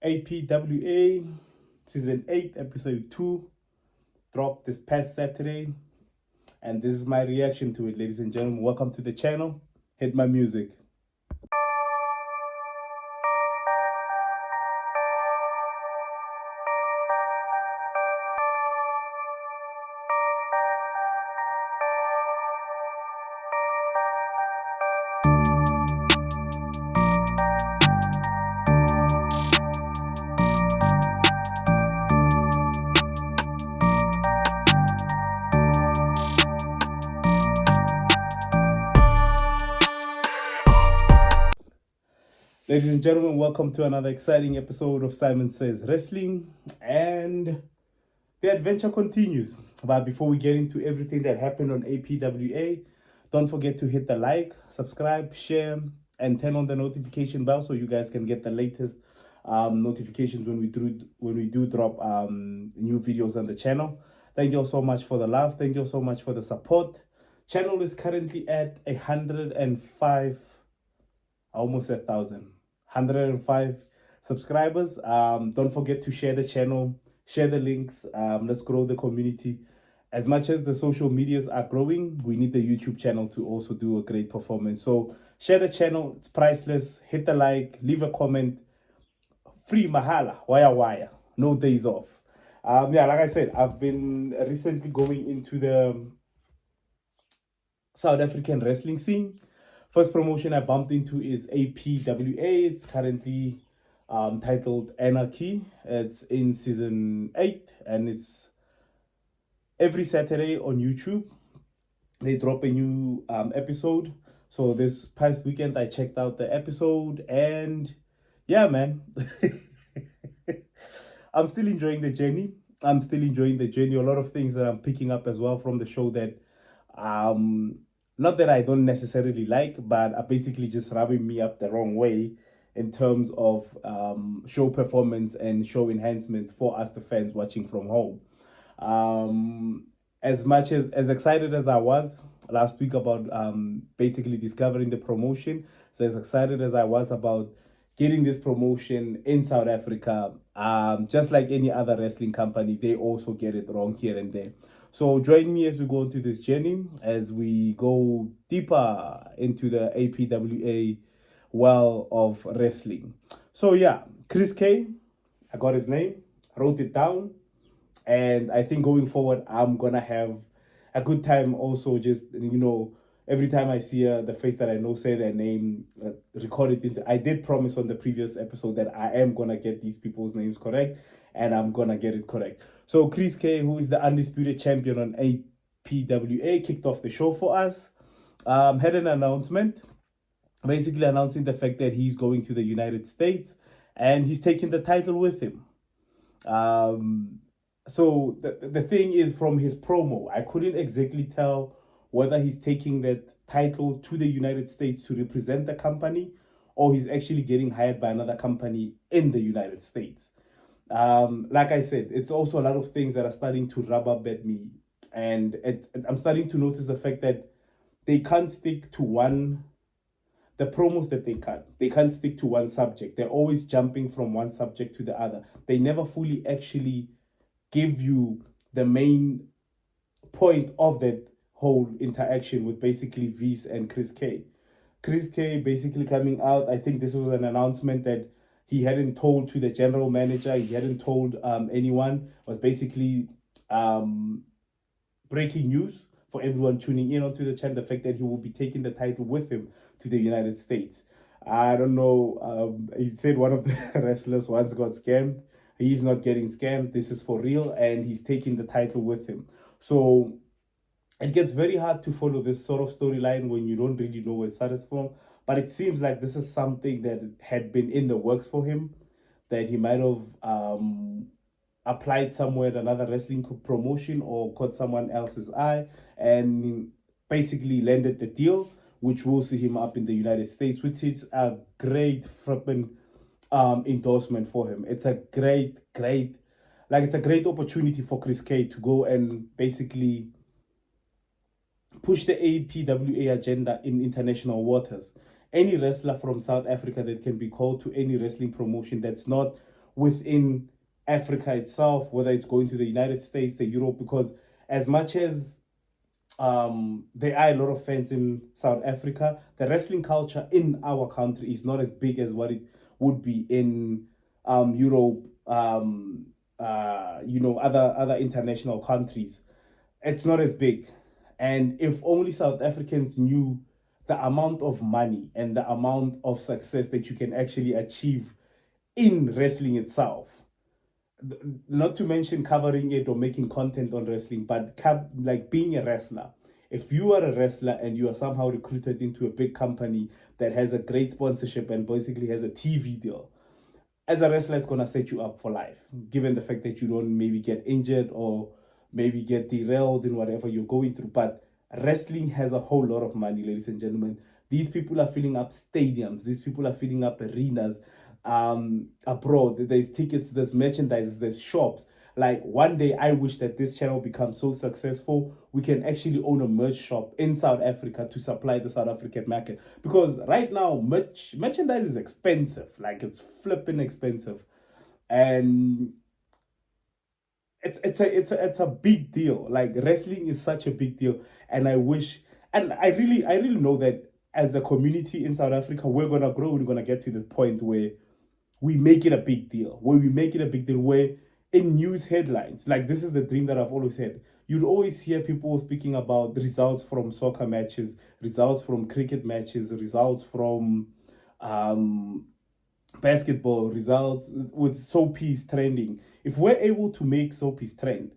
APWA Season 8 Episode 2 dropped this past Saturday, and this is my reaction to it, ladies and gentlemen. Welcome to the channel. Hit my music. Ladies and gentlemen, welcome to another exciting episode of Simon Says Wrestling, and the adventure continues. But before we get into everything that happened on APWA, don't forget to hit the like, subscribe, share, and turn on the notification bell so you guys can get the latest notifications when we do drop new videos on the channel. Thank you all so much for the love. Thank you all so much for the support. Channel is currently at 105, almost 1,005 subscribers. Don't forget to share the channel, share the links. Let's grow the community. As much as the social medias are growing, we need the YouTube channel to also do a great performance. So share the channel, it's priceless. Hit the like, leave a comment. Free mahala, wire, no days off. Yeah, like I said, I've been recently going into the South African wrestling scene. First promotion I bumped into is APWA. It's currently titled Anarchy. It's in Season 8, and it's every Saturday on YouTube. They drop a new episode. So this past weekend I checked out the episode, and yeah, man. I'm still enjoying the journey. A lot of things that I'm picking up as well from the show that not that I don't necessarily like, but are basically just rubbing me up the wrong way in terms of show performance and show enhancement for us, the fans watching from home. As excited as I was last week about basically discovering the promotion, so as excited as I was about getting this promotion in South Africa, just like any other wrestling company, they also get it wrong here and there. So join me as we go into this journey, as we go deeper into the APWA well of wrestling. So yeah, Chris K, I got his name, wrote it down, and I think going forward, I'm gonna have a good time also just, every time I see the face that I know, say their name, record it into. I did promise on the previous episode that I am gonna get these people's names correct, and I'm gonna get it correct. So Chris K, who is the undisputed champion on APWA, kicked off the show for us. Had an announcement, basically announcing the fact that he's going to the United States and he's taking the title with him. So the thing is, from his promo, I couldn't exactly tell whether he's taking that title to the United States to represent the company, or he's actually getting hired by another company in the United States. Like I said, it's also a lot of things that are starting to rub up at me, and I'm starting to notice the fact that they can't stick to the promos that they can't stick to one subject. They're always jumping from one subject to the other. They never fully actually give you the main point of that whole interaction with basically Vusi and Chris K. Chris K basically coming out, I think this was an announcement that he hadn't told to the general manager, he hadn't told anyone. It was basically breaking news for everyone tuning in onto the channel, the fact that he will be taking the title with him to the United States. I don't know, he said one of the wrestlers once got scammed. He's not getting scammed, this is for real, and he's taking the title with him. So it gets very hard to follow this sort of storyline when you don't really know where it started from. But it seems like this is something that had been in the works for him, that he might have applied somewhere at another wrestling promotion or caught someone else's eye and basically landed the deal, which will see him up in the United States, which is a great flipping endorsement for him. It's a great opportunity for Chris K to go and basically push the APWA agenda in international waters. Any wrestler from South Africa that can be called to any wrestling promotion that's not within Africa itself, whether it's going to the United States, the Europe, because as much as there are a lot of fans in South Africa, the wrestling culture in our country is not as big as what it would be in Europe, other international countries. It's not as big. And if only South Africans knew the amount of money and the amount of success that you can actually achieve in wrestling itself, not to mention covering it or making content on wrestling, but like being a wrestler. If you are a wrestler and you are somehow recruited into a big company that has a great sponsorship and basically has a TV deal, as a wrestler, it's gonna set you up for life, given the fact that you don't maybe get injured or maybe get derailed in whatever you're going through. But wrestling has a whole lot of money, ladies and gentlemen. These people are filling up stadiums. These people are filling up arenas abroad. There's tickets, there's merchandise, there's shops. Like one day, I wish that this channel becomes so successful, we can actually own a merch shop in South Africa to supply the South African market. Because right now, merchandise is expensive. Like it's flipping expensive, and it's a big deal. Like wrestling is such a big deal, and I wish, and I really know that as a community in South Africa, we're gonna grow. We're gonna get to the point where we make it a big deal. Where in news headlines, like this is the dream that I've always had. You'd always hear people speaking about the results from soccer matches, results from cricket matches, results from basketball, results with soapies trending. If we're able to make soapies trend,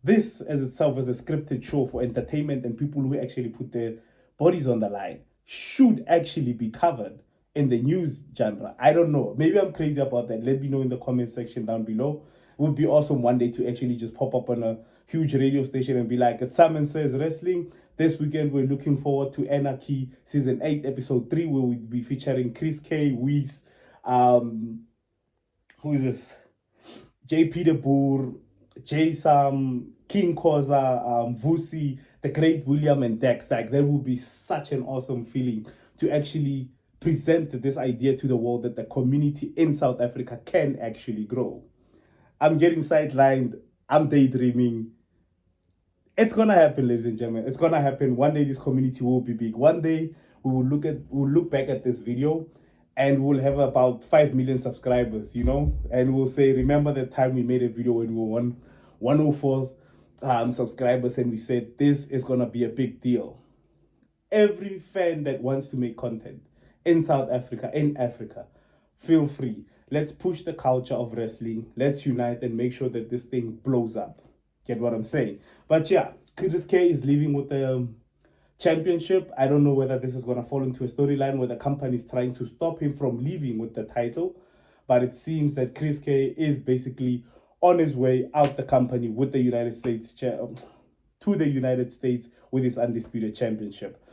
this as itself as a scripted show for entertainment and people who actually put their bodies on the line should actually be covered in the news genre. I don't know. Maybe I'm crazy about that. Let me know in the comment section down below. It would be awesome one day to actually just pop up on a huge radio station and be like, it's Saam Says Wrestling. This weekend, we're looking forward to Anarchy Season 8, Episode 3, where we'll be featuring Chris K, Wiese, who is this? JP De Boer, Saam King Khoza, Vusi, the great William and Dex. Like, that would be such an awesome feeling to actually present this idea to the world that the community in South Africa can actually grow. I'm getting sidelined. I'm daydreaming. It's gonna happen, ladies and gentlemen. It's gonna happen. One day this community will be big. One day we'll look back at this video and we'll have about 5 million subscribers, and we'll say, remember the time we made a video when we were 104 subscribers, and we said this is gonna be a big deal. Every fan that wants to make content in South Africa, in Africa, feel free. Let's push the culture of wrestling. Let's unite and make sure that this thing blows up. Get what I'm saying? But yeah, Chris K is leaving with the championship. I don't know whether this is going to fall into a storyline where the company is trying to stop him from leaving with the title. But it seems that Chris K is basically on his way out the company with the United States, to the United States with his undisputed championship.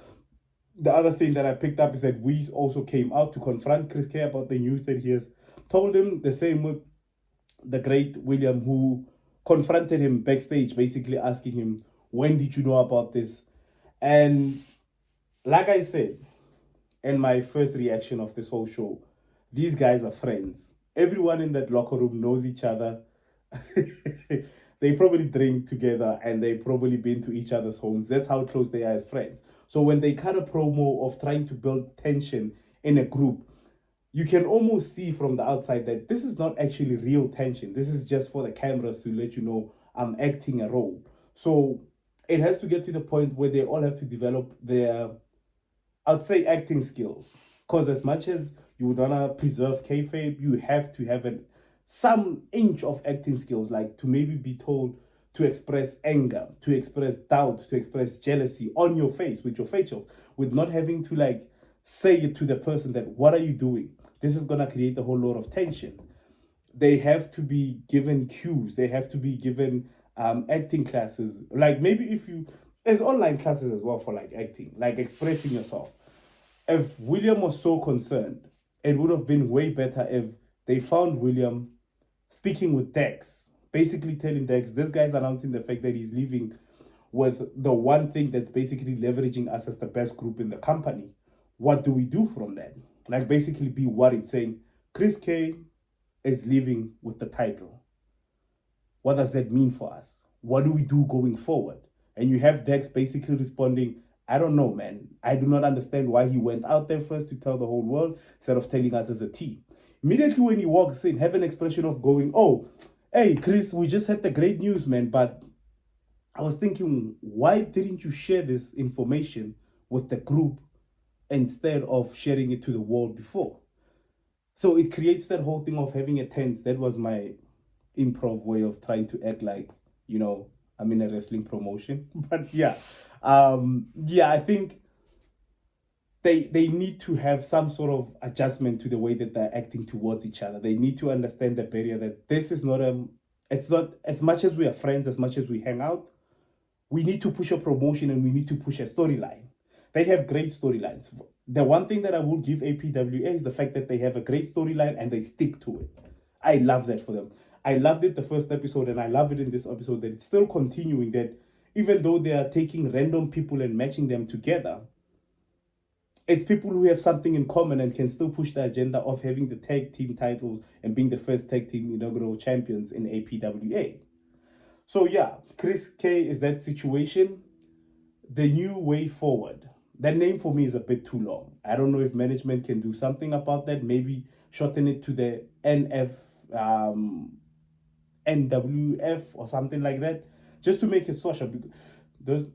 The other thing that I picked up is that Wiese also came out to confront Chris K about the news that he has told him. The same with the great William, who confronted him backstage, basically asking him, when did you know about this? And like I said in my first reaction of this whole show, these guys are friends. Everyone in that locker room knows each other. They probably drink together and they probably been to each other's homes. That's how close they are as friends. So when they cut a promo of trying to build tension in a group, you can almost see from the outside that this is not actually real tension. This is just for the cameras to let you know I'm acting a role. So it has to get to the point where they all have to develop their, I'd say, acting skills. Because as much as you would want to preserve kayfabe, you have to have some inch of acting skills, like to maybe be told to express anger, to express doubt, to express jealousy on your face with your facials, with not having to like say it to the person that, what are you doing? This is going to create a whole lot of tension. They have to be given cues. They have to be given acting classes. Like maybe there's online classes as well for like acting, like expressing yourself. If William was so concerned, it would have been way better if they found William speaking with Dex, basically telling Dex, this guy's announcing the fact that he's leaving with the one thing that's basically leveraging us as the best group in the company. What do we do from that? Like basically be worried, saying, Chris K is leaving with the title. What does that mean for us? What do we do going forward? And you have Dex basically responding, I don't know, man. I do not understand why he went out there first to tell the whole world instead of telling us as a team. Immediately when he walks in, have an expression of going, oh, hey, Chris, we just had the great news, man. But I was thinking, why didn't you share this information with the group instead of sharing it to the world before? So it creates that whole thing of having a tense. That was my improv way of trying to act like, I'm in a wrestling promotion. But yeah, I think they need to have some sort of adjustment to the way that they're acting towards each other. They need to understand the barrier that this is not it's not, as much as we are friends, as much as we hang out, we need to push a promotion and we need to push a storyline. They have great storylines. The one thing that I will give APWA is the fact that they have a great storyline and they stick to it. I love that for them. I loved it the first episode and I love it in this episode that it's still continuing, that even though they are taking random people and matching them together, it's people who have something in common and can still push the agenda of having the tag team titles and being the first tag team inaugural champions in APWA. So yeah, Chris K is that situation. The new way forward. That name for me is a bit too long. I don't know if management can do something about that. Maybe shorten it to the NWF or something like that, just to make it social.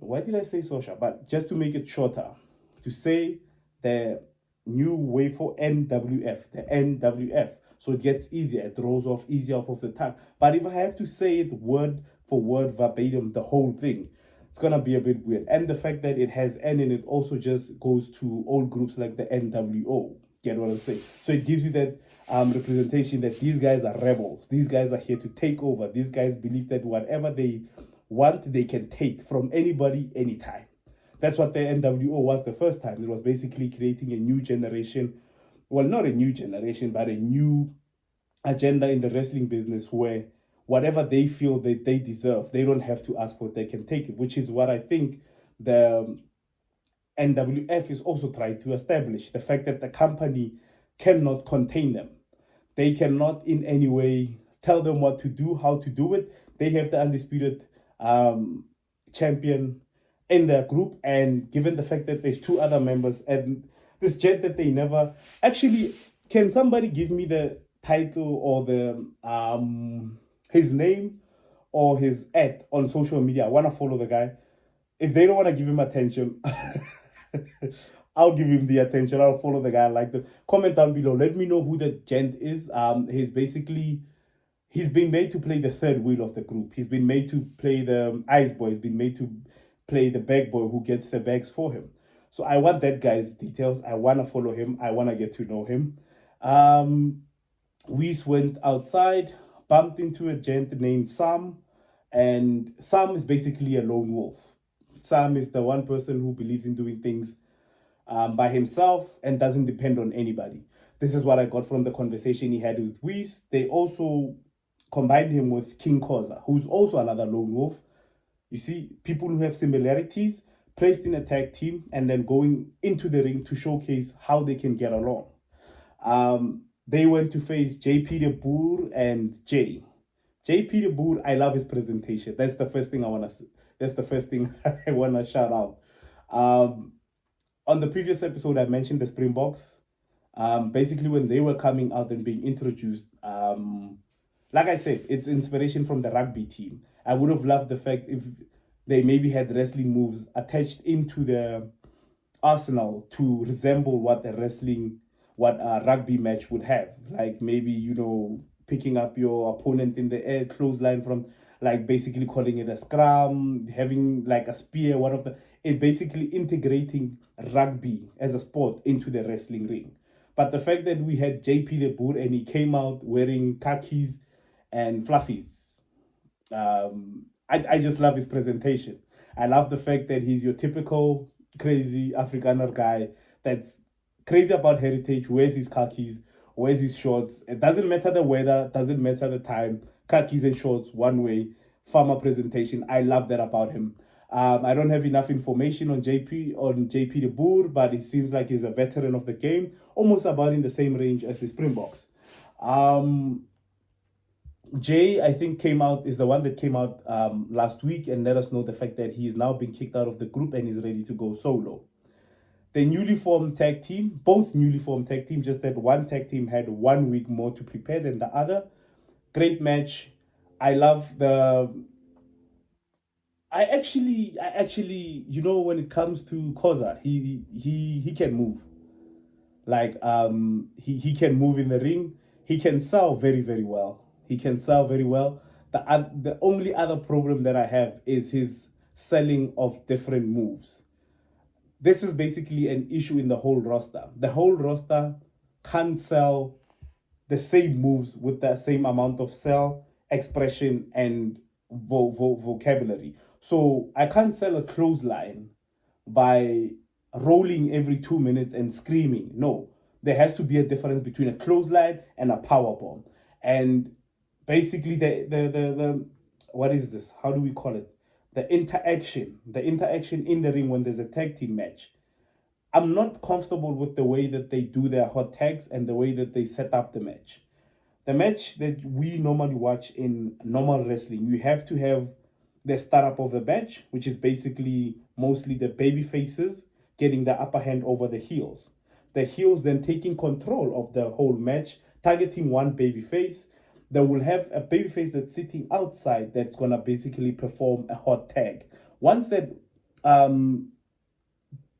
Why did I say social? But just to make it shorter, to say the new way for NWF, the NWF, so it gets easier. It rolls off easier off of the tongue. But if I have to say it word for word, verbatim, the whole thing, it's gonna be a bit weird. And the fact that it has N in it also just goes to old groups like the NWO. Get what I'm saying? So it gives you that representation that these guys are rebels. These guys are here to take over. These guys believe that whatever they want, they can take from anybody, anytime. That's what the NWO was the first time. It was basically creating a new generation. Well, not a new generation, but a new agenda in the wrestling business where whatever they feel that they deserve, they don't have to ask for it, they can take it, which is what I think the NWF is also trying to establish. The fact that the company cannot contain them. They cannot in any way tell them what to do, how to do it. They have the undisputed champion in their group, and given the fact that there's two other members and this jet that they never actually, can somebody give me the title or the his name or his ad on social media? I want to follow the guy. If they don't want to give him attention, I'll give him the attention. I'll follow the guy. Like the comment down below. Let me know who the gent is. He's been made to play the third wheel of the group. He's been made to play the ice boy. He's been made to play the bag boy who gets the bags for him. So I want that guy's details. I want to follow him. I want to get to know him. Wiese went outside, bumped into a gent named Saam, and Saam is basically a lone wolf. Saam is the one person who believes in doing things by himself and doesn't depend on anybody. This is what I got from the conversation he had with Wiese. They also combined him with King Khoza, who's also another lone wolf. You see, people who have similarities placed in a tag team and then going into the ring to showcase how they can get along. They went to face JP de Boer and Jay. JP de Boer, I love his presentation. That's the first thing I want to shout out. On the previous episode, I mentioned the Springboks. Basically, when they were coming out and being introduced, like I said, it's inspiration from the rugby team. I would have loved the fact if they maybe had wrestling moves attached into the arsenal to resemble what a rugby match would have. Like maybe, picking up your opponent in the air, clothesline from, like basically calling it a scrum, having like a spear, it basically integrating rugby as a sport into the wrestling ring. But the fact that we had JP de Boer and he came out wearing khakis and fluffies, I just love his presentation. I love the fact that he's your typical crazy Afrikaner guy that's crazy about heritage, wears his khakis, wears his shorts. It doesn't matter the weather, doesn't matter the time. Khakis and shorts, one way, farmer presentation. I love that about him. I don't have enough information on JP de Boer, but it seems like he's a veteran of the game, almost about in the same range as the Springboks. Jay, I think, is the one that came out last week and let us know the fact that he is now being kicked out of the group and is ready to go solo. The newly formed tag team, both newly formed tag team, just that one tag team had 1 week more to prepare than the other. Great match. I love the. I actually, when it comes to Khoza, he can move. Like he can move in the ring. He can sell very very well. He can sell very well. The only other problem that I have is his selling of different moves. This is basically an issue in the whole roster. The whole roster can't sell the same moves with the same amount of sell, expression, and vocabulary. So I can't sell a clothesline by rolling every 2 minutes and screaming. No, there has to be a difference between a clothesline and a power bomb. And basically, the what is this? How do we call it? The interaction in the ring when there's a tag team match. I'm not comfortable with the way that they do their hot tags and the way that they set up the match. The match that we normally watch in normal wrestling, you have to have the startup of the match, which is basically mostly the baby faces getting the upper hand over the heels. The heels then taking control of the whole match, targeting one baby face. They will have a baby face that's sitting outside that's gonna basically perform a hot tag. Once that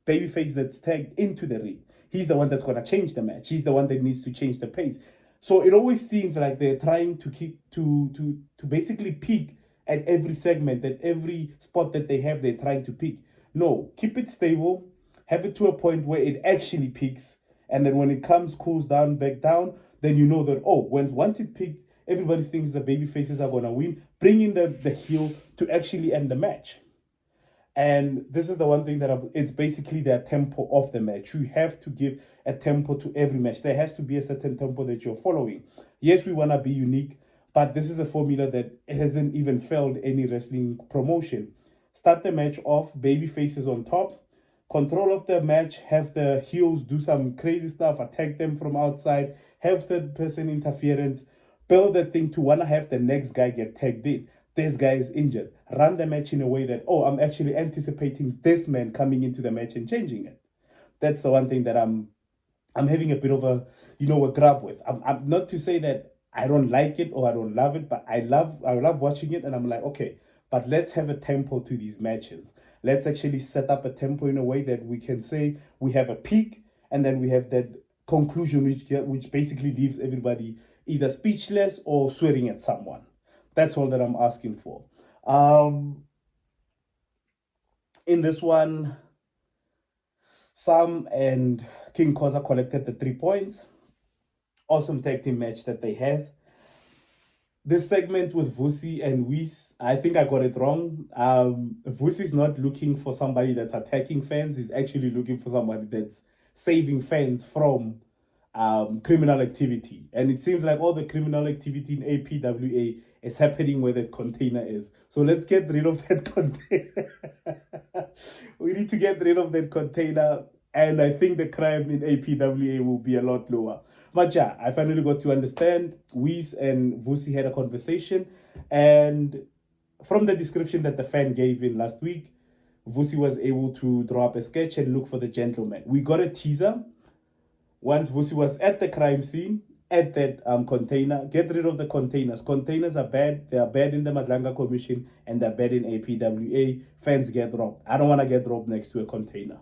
babyface that's tagged into the ring, he's the one that's going to change the match. He's the one that needs to change the pace. So it always seems like they're trying to keep to basically peak at every segment, at every spot that they have, they're trying to peak. No, keep it stable, have it to a point where it actually peaks, and then when it cools down, back down, then you know that, oh, once it peaked, everybody thinks the baby faces are gonna win. Bring in the heel to actually end the match. And this is the one thing that it's basically the tempo of the match. You have to give a tempo to every match. There has to be a certain tempo that you're following. Yes, we want to be unique, but this is a formula that hasn't even failed any wrestling promotion. Start the match off, baby faces on top, control of the match, have the heels do some crazy stuff, attack them from outside, have third person interference, build the thing to want to have the next guy get tagged in. This guy is injured. Run the match in a way that, oh, I'm actually anticipating this man coming into the match and changing it. That's the one thing that I'm having a bit of a grab with. I'm not to say that I don't like it or I don't love it, but I love watching it, and I'm like, okay, but let's have a tempo to these matches. Let's actually set up a tempo in a way that we can say we have a peak and then we have that conclusion which basically leaves everybody either speechless or swearing at someone. That's all that I'm asking for. In this one, Saam and King Khoza collected the 3 points. Awesome tag team match that they had. This segment with Vusi and Wiese, I think I got it wrong. Vusi is not looking for somebody that's attacking fans. He's actually looking for somebody that's saving fans from criminal activity. And it seems like all the criminal activity in APWA is happening where that container is. So let's get rid of that container. We need to get rid of that container. And I think the crime in APWA will be a lot lower. But yeah, I finally got to understand. Wiese and Vusi had a conversation. And from the description that the fan gave in last week, Vusi was able to draw up a sketch and look for the gentleman. We got a teaser. Once Vusi was at the crime scene, at that container, get rid of the containers. Containers are bad. They are bad in the Madlanga Commission and they're bad in APWA. Fans get robbed. I don't want to get robbed next to a container.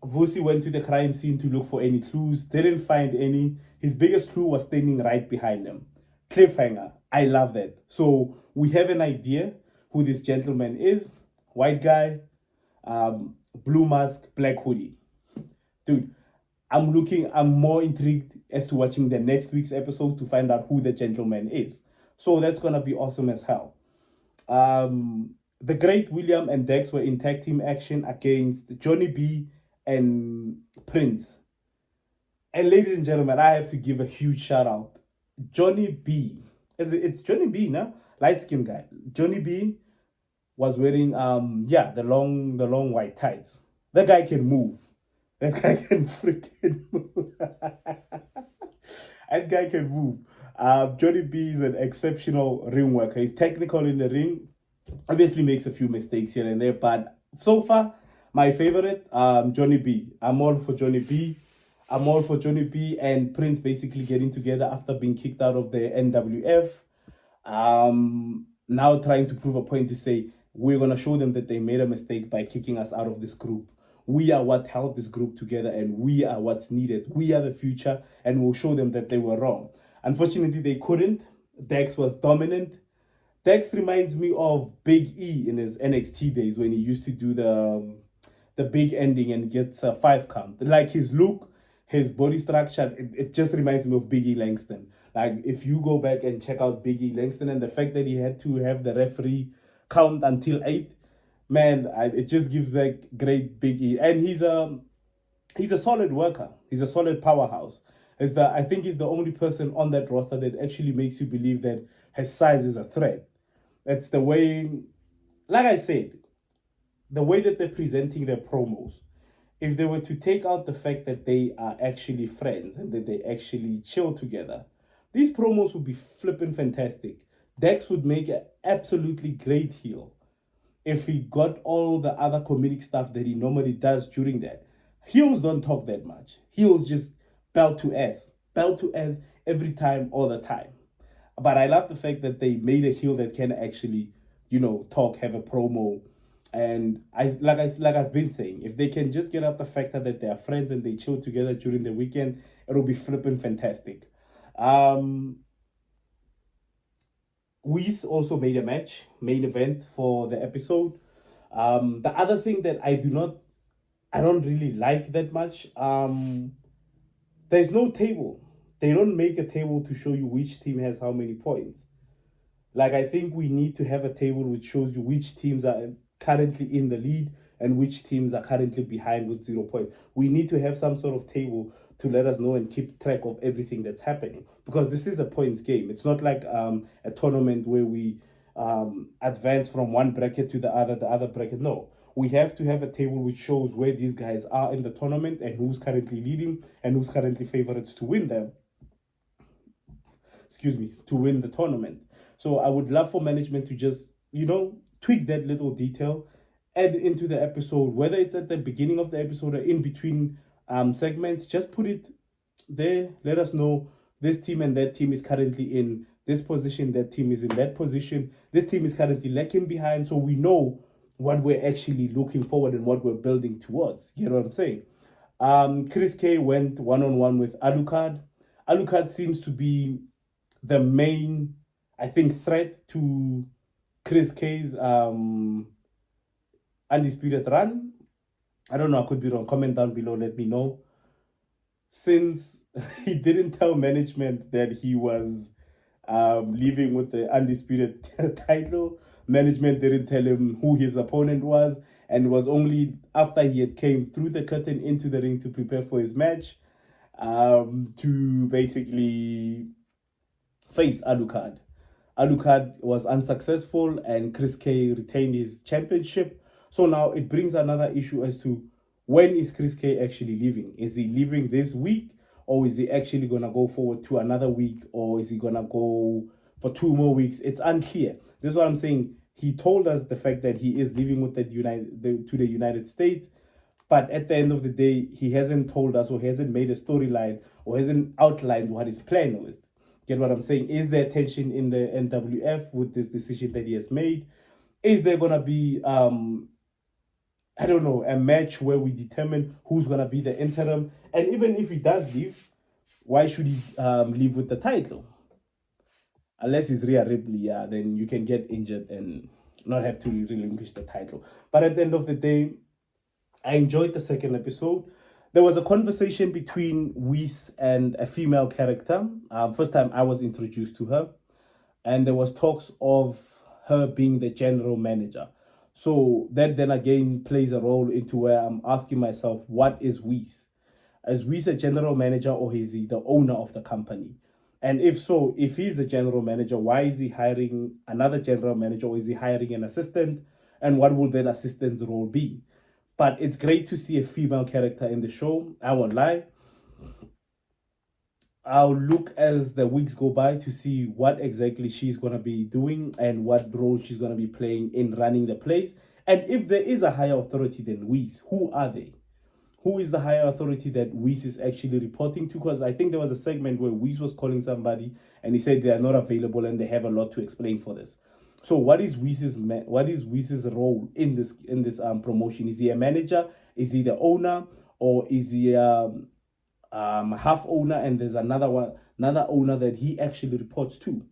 Vusi went to the crime scene to look for any clues. Didn't find any. His biggest clue was standing right behind him. Cliffhanger. I love that. So we have an idea who this gentleman is. White guy, blue mask, black hoodie. Dude, I'm more intrigued as to watching the next week's episode to find out who the gentleman is. So that's going to be awesome as hell. The Great William and Dex were in tag team action against Johnny B and Prince. And ladies and gentlemen, I have to give a huge shout out. Johnny B. It's Johnny B, no? Light skinned guy. Johnny B was wearing the long white tights. That guy can move. That guy can freaking move. That guy can move. Johnny B is an exceptional ring worker. He's technical in the ring. Obviously makes a few mistakes here and there, but so far, my favorite, Johnny B. I'm all for Johnny B. I'm all for Johnny B and Prince basically getting together after being kicked out of the NWF. Now trying to prove a point to say, we're going to show them that they made a mistake by kicking us out of this group. We are what held this group together and we are what's needed. We are the future and we'll show them that they were wrong. Unfortunately, they couldn't. Dex was dominant. Dex reminds me of Big E in his NXT days when he used to do the big ending and gets a 5 count. Like his look, his body structure, it just reminds me of Big E Langston. Like if you go back and check out Big E Langston and the fact that he had to have the referee count until 8, man, it just gives back great Big E. And he's a solid worker. He's a solid powerhouse. I think he's the only person on that roster that actually makes you believe that his size is a threat. It's the way, like I said, the way that they're presenting their promos. If they were to take out the fact that they are actually friends and that they actually chill together, these promos would be flipping fantastic. Dex would make an absolutely great heel if he got all the other comedic stuff that he normally does during that. Heels don't talk that much. Heels just belt to ass every time, all the time. But I love the fact that they made a heel that can actually, talk, have a promo. And like I've been saying, if they can just get out the fact that they are friends and they chill together during the weekend, it'll be flipping fantastic. Wiese also made a main event for the episode. The other thing that I don't really like that much, there's no table. They don't make a table to show you which team has how many points. Like, I think we need to have a table which shows you which teams are currently in the lead and which teams are currently behind with 0 points. We need to have some sort of table to let us know and keep track of everything that's happening. Because this is a points game. It's not like a tournament where we advance from one bracket to the other bracket. No. We have to have a table which shows where these guys are in the tournament and who's currently leading and who's currently favorites to win them. To win the tournament. So I would love for management to just, tweak that little detail, add into the episode, whether it's at the beginning of the episode or in between segments, just put it there. Let us know this team and that team is currently in this position, that team is in that position, this team is currently lacking behind, so we know what we're actually looking forward and what we're building towards. You know what I'm saying? Chris K went one-on-one with Alucard. Alucard seems to be the main, I think, threat to Chris K's undisputed run. I don't know, I could be wrong. Comment down below, let me know. Since he didn't tell management that he was leaving with the undisputed title, management didn't tell him who his opponent was, and it was only after he had came through the curtain into the ring to prepare for his match to basically face Alucard. Alucard was unsuccessful and Chris K retained his championship. So now it brings another issue as to when is Chris K actually leaving? Is he leaving this week, or is he actually going to go forward to another week, or is he going to go for 2 more weeks? It's unclear. This is what I'm saying. He told us the fact that he is leaving with to the United States, but at the end of the day, he hasn't told us or hasn't made a storyline or hasn't outlined what his plan was. Get what I'm saying? Is there tension in the NWF with this decision that he has made? Is there going to be, I don't know, a match where we determine who's going to be the interim? And even if he does leave, why should he leave with the title? Unless he's Rhea Ripley, then you can get injured and not have to relinquish the title. But at the end of the day, I enjoyed the second episode. There was a conversation between Wiese and a female character. First time I was introduced to her. And there was talks of her being the general manager. So that then again plays a role into where I'm asking myself, what is Wiese? Is Wiese a general manager, or is he the owner of the company? And if so, if he's the general manager, why is he hiring another general manager, or is he hiring an assistant? And what will that assistant's role be? But it's great to see a female character in the show. I won't lie. I'll look as the weeks go by to see what exactly she's going to be doing and what role she's going to be playing in running the place. And if there is a higher authority than Wiese, who are they? Who is the higher authority that Wiese is actually reporting to? Because I think there was a segment where Wiese was calling somebody and he said they are not available and they have a lot to explain for this. So what is Wiese's role in this promotion? Is he a manager? Is he the owner? Or is he half owner, and there's another owner that he actually reports to?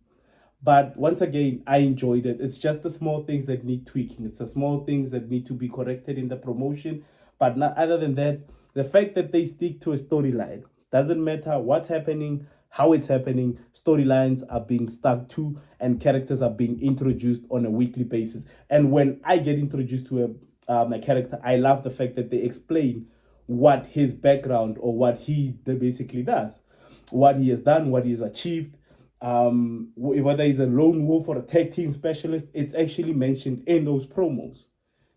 But once again, I enjoyed it. It's just the small things that need tweaking. It's the small things that need to be corrected in the promotion. But not, other than that, the fact that they stick to a storyline, doesn't matter what's happening, how it's happening, storylines are being stuck to and characters are being introduced on a weekly basis. And when I get introduced to a character, I love the fact that they explain what his background or what he basically does, what he has done, what he has achieved. Whether he's a lone wolf or a tag team specialist, it's actually mentioned in those promos.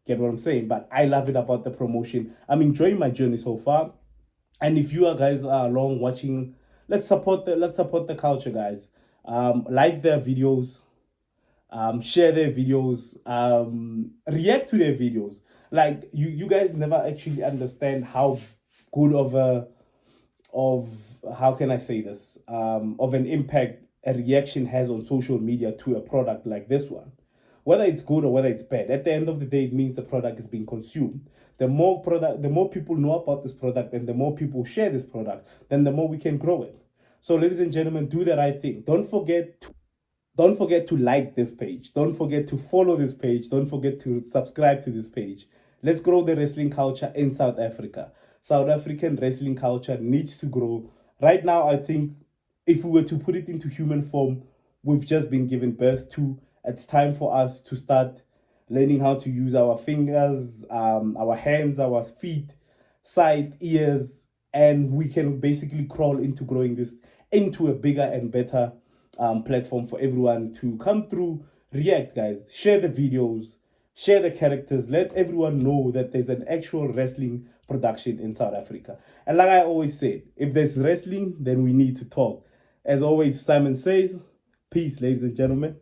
Get what I'm saying? But I love it about the promotion. I'm enjoying my journey so far. And if you guys are along watching, let's support the culture, guys. Like their videos, share their videos, react to their videos. Like you guys never actually understand how good of how can I say this, of an impact a reaction has on social media to a product like this one. Whether it's good or whether it's bad, at the end of the day, it means the product is being consumed. The more people know about this product and the more people share this product, then the more we can grow it. So ladies and gentlemen, do the right thing. Don't forget to like this page. Don't forget to follow this page. Don't forget to subscribe to this page. Let's grow the wrestling culture in South Africa. South African wrestling culture needs to grow. Right now, I think if we were to put it into human form, we've just been given birth to. It's time for us to start learning how to use our fingers, our hands, our feet, sight, ears, and we can basically crawl into growing this into a bigger and better platform for everyone to come through, react, guys, share the videos, share the characters, let everyone know that there's an actual wrestling production in South Africa. And like I always said, if there's wrestling, then we need to talk. As always, Simon says, peace, ladies and gentlemen.